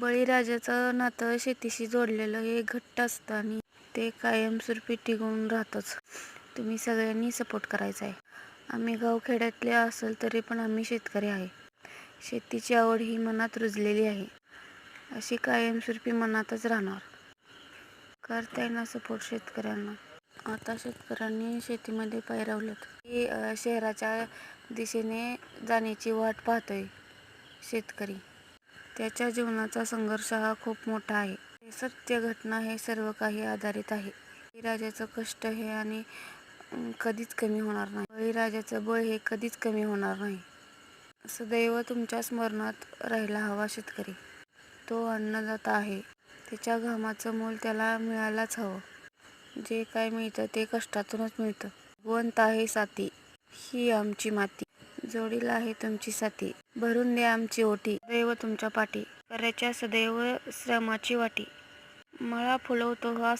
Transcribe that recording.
बळीराजाचं नातं शेतीशी जोडलेलं हे घट्ट असतं आणि ते कायमस्वरूपी टिकून राहतंच. तुम्ही सगळ्यांनी सपोर्ट करायचा आहे. आम्ही गावखेड्यातले असेल तरी पण आम्ही शेतकरी आहे. शेतीची आवड ही मनात रुजलेली आहे, अशी कायमस्वरूपी मनातच राहणार. करताय ना सपोर्ट शेतकऱ्यांना. आता शेतकऱ्यांनी शेतीमध्ये पायरवलेत की शहराच्या दिशेने जाण्याची वाट पाहतोय शेतकरी. त्याच्या जीवनाचा संघर्ष हा खूप मोठा आहे. हे सत्य घटना हे सर्व काही आधारित आहे. बळीराजाचं कष्ट हे आणि कधीच कमी होणार नाही. बळीराजाचं बळ हे कधीच कमी होणार नाही. सदैव तुमच्या स्मरणात राहायला हवा शेतकरी. तो अन्नदाता आहे. त्याच्या घामाचं मोल त्याला मिळायलाच हवं. जे काय मिळतं ते कष्टातूनच मिळतं. भगवंत आहे साथी, ही आमची माती. जोडीला आहे तुमची साथी, भरून द्या आमची ओटी. सदैव तुमच्या पाठी, करायच्या सदैव श्रमाची वाटी. मळा फुलवतो हा